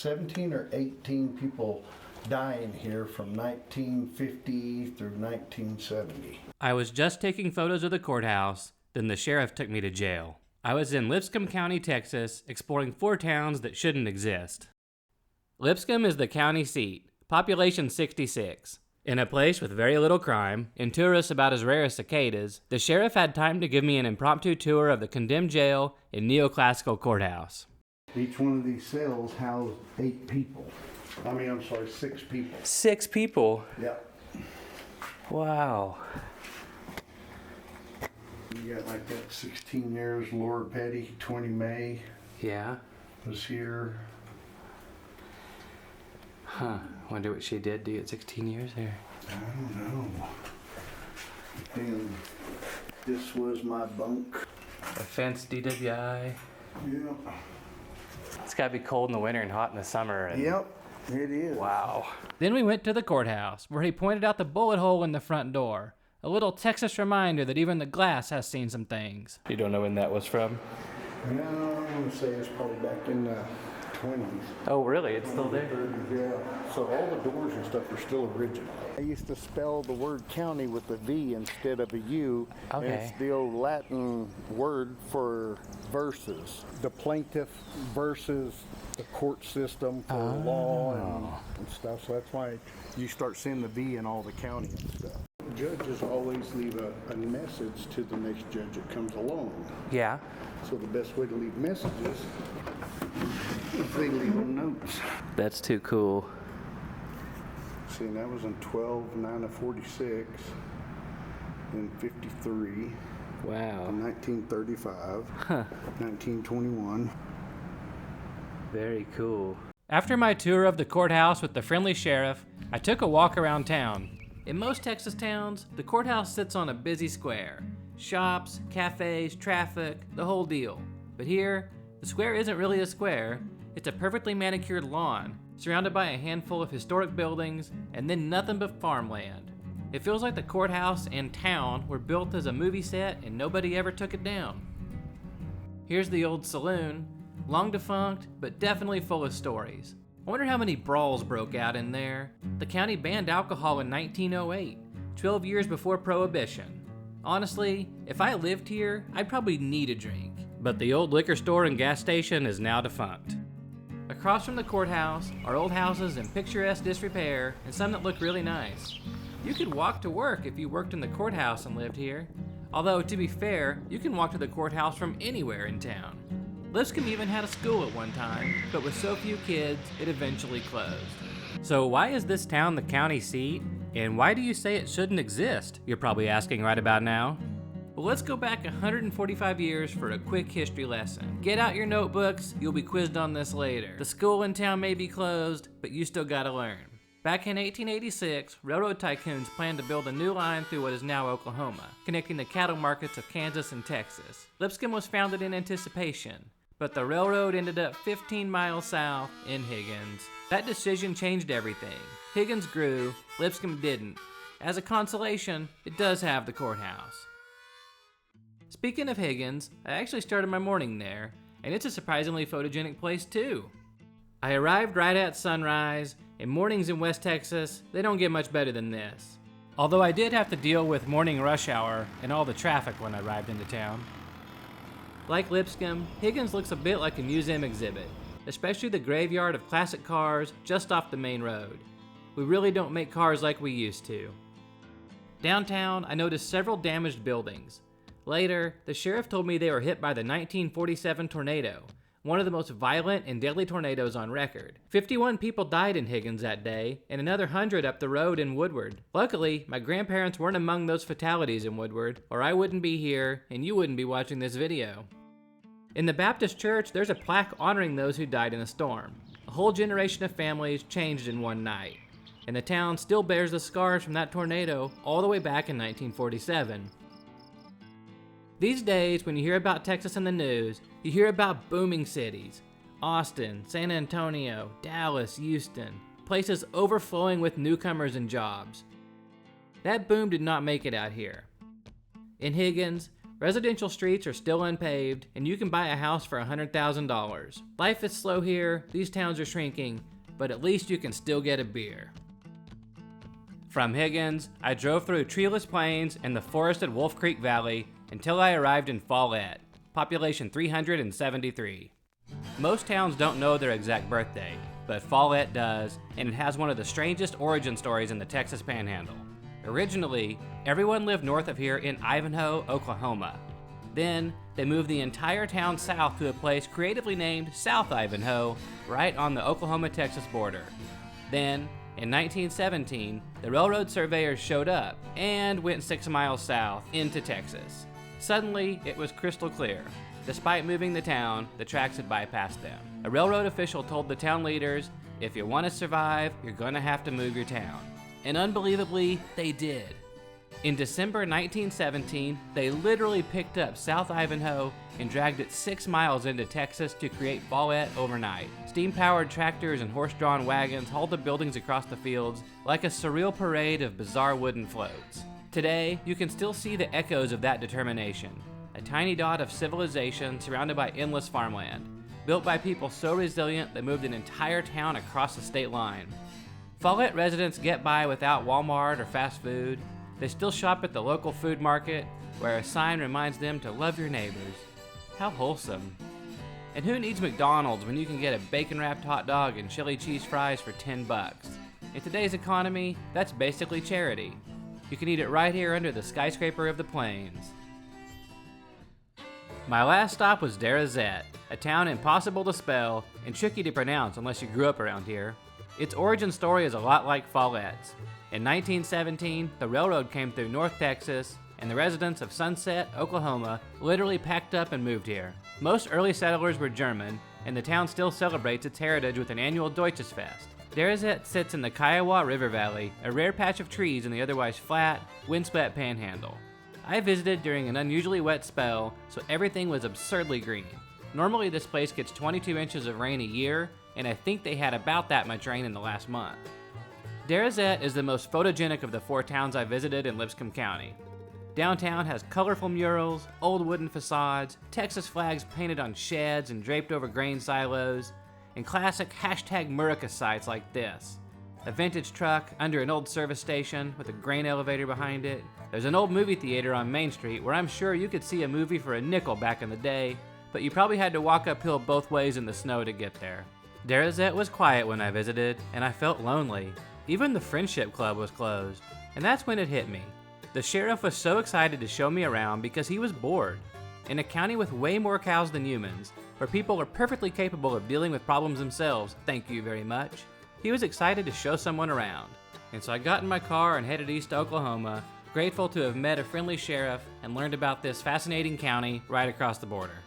17 or 18 people dying here from 1950 through 1970. I was just taking photos of the courthouse, then the sheriff took me to jail. I was in Lipscomb County, Texas, exploring 4 towns that shouldn't exist. Lipscomb is the county seat, population 66. In a place with very little crime, and tourists about as rare as cicadas, the sheriff had time to give me an impromptu tour of the condemned jail and neoclassical courthouse. Each one of these cells housed 8 people. 6 people. 6 people? Yep. Wow. You got like that 16 years, Lord Petty, 20 May. Yeah. Was here. Huh. Wonder what she did to you at 16 years there. I don't know. And this was my bunk. Offense DWI. Yep. It's gotta be cold in the winter and hot in the summer. Yep, it is. Wow. Then we went to the courthouse, where he pointed out the bullet hole in the front door. A little Texas reminder that even the glass has seen some things. You don't know when that was from? No, I want to say it's probably back in the 20s. Oh, really? It's still there? 30s, yeah. So all the doors and stuff are still original. I used to spell the word county with a V instead of a U. Okay. And it's the old Latin word for versus. The plaintiff versus the court system for law and stuff. So that's why you start seeing the V in all the county and stuff. Judges always leave a message to the next judge that comes along. Yeah. So the best way to leave messages is they leave them notes. That's too cool. See, and that was in 12/9/46, in 53, Wow. in 1935, 1921. Very cool. After my tour of the courthouse with the friendly sheriff, I took a walk around town. In most Texas towns, the courthouse sits on a busy square. Shops, cafes, traffic, the whole deal. But here, the square isn't really a square. It's a perfectly manicured lawn, surrounded by a handful of historic buildings, and then nothing but farmland. It feels like the courthouse and town were built as a movie set and nobody ever took it down. Here's the old saloon, long defunct, but definitely full of stories. I wonder how many brawls broke out in there. The county banned alcohol in 1908, 12 years before Prohibition. Honestly, if I lived here, I'd probably need a drink. But the old liquor store and gas station is now defunct. Across from the courthouse are old houses in picturesque disrepair and some that look really nice. You could walk to work if you worked in the courthouse and lived here. Although, to be fair, you can walk to the courthouse from anywhere in town. Lipscomb even had a school at one time, but with so few kids, it eventually closed. So why is this town the county seat? And why do you say it shouldn't exist? You're probably asking right about now. Well, let's go back 145 years for a quick history lesson. Get out your notebooks, you'll be quizzed on this later. The school in town may be closed, but you still gotta learn. Back in 1886, railroad tycoons planned to build a new line through what is now Oklahoma, connecting the cattle markets of Kansas and Texas. Lipscomb was founded in anticipation, but the railroad ended up 15 miles south in Higgins. That decision changed everything. Higgins grew, Lipscomb didn't. As a consolation, it does have the courthouse. Speaking of Higgins, I actually started my morning there, and it's a surprisingly photogenic place too. I arrived right at sunrise, and mornings in West Texas, they don't get much better than this. Although I did have to deal with morning rush hour and all the traffic when I arrived into town. Like Lipscomb, Higgins looks a bit like a museum exhibit, especially the graveyard of classic cars just off the main road. We really don't make cars like we used to. Downtown, I noticed several damaged buildings. Later, the sheriff told me they were hit by the 1947 tornado, one of the most violent and deadly tornadoes on record. 51 people died in Higgins that day, and another 100 up the road in Woodward. Luckily, my grandparents weren't among those fatalities in Woodward, or I wouldn't be here, and you wouldn't be watching this video. In the Baptist church, there's a plaque honoring those who died in the storm. A whole generation of families changed in one night, and the town still bears the scars from that tornado all the way back in 1947. These days, when you hear about Texas in the news, you hear about booming cities. Austin, San Antonio, Dallas, Houston, places overflowing with newcomers and jobs. That boom did not make it out here. In Higgins, Residential streets are still unpaved, and you can buy a house for $100,000. Life is slow here, these towns are shrinking, but at least you can still get a beer. From Higgins, I drove through treeless plains and the forested Wolf Creek Valley until I arrived in Follett, population 373. Most towns don't know their exact birthday, but Follett does, and it has one of the strangest origin stories in the Texas Panhandle. Originally, everyone lived north of here in Ivanhoe, Oklahoma. Then, they moved the entire town south to a place creatively named South Ivanhoe, right on the Oklahoma-Texas border. Then, in 1917, the railroad surveyors showed up and went 6 miles south into Texas. Suddenly, it was crystal clear. Despite moving the town, the tracks had bypassed them. A railroad official told the town leaders, if you want to survive, you're going to have to move your town. And unbelievably, they did. In December 1917, they literally picked up South Ivanhoe and dragged it 6 miles into Texas to create Follett overnight. Steam-powered tractors and horse-drawn wagons hauled the buildings across the fields like a surreal parade of bizarre wooden floats. Today, you can still see the echoes of that determination. A tiny dot of civilization surrounded by endless farmland, built by people so resilient they moved an entire town across the state line. Follett residents get by without Walmart or fast food. They still shop at the local food market, where a sign reminds them to love your neighbors. How wholesome. And who needs McDonald's when you can get a bacon-wrapped hot dog and chili cheese fries for $10? In today's economy, that's basically charity. You can eat it right here under the skyscraper of the plains. My last stop was Darrouzett, a town impossible to spell and tricky to pronounce unless you grew up around here. Its origin story is a lot like Follett's. In 1917, the railroad came through North Texas, and the residents of Sunset, Oklahoma, literally packed up and moved here. Most early settlers were German, and the town still celebrates its heritage with an annual Deutsches Fest. Darrouzett sits in the Kiowa River Valley, a rare patch of trees in the otherwise flat, windswept Panhandle. I visited during an unusually wet spell, so everything was absurdly green. Normally this place gets 22 inches of rain a year, and I think they had about that much rain in the last month. Darrouzett is the most photogenic of the 4 towns I visited in Lipscomb County. Downtown has colorful murals, old wooden facades, Texas flags painted on sheds and draped over grain silos, and classic #Murica sites like this. A vintage truck under an old service station with a grain elevator behind it. There's an old movie theater on Main Street where I'm sure you could see a movie for a nickel back in the day, but you probably had to walk uphill both ways in the snow to get there. Darrouzett was quiet when I visited, and I felt lonely. Even the Friendship Club was closed. And that's when it hit me. The sheriff was so excited to show me around because he was bored. In a county with way more cows than humans, where people are perfectly capable of dealing with problems themselves, thank you very much, he was excited to show someone around. And so I got in my car and headed east to Oklahoma, grateful to have met a friendly sheriff and learned about this fascinating county right across the border.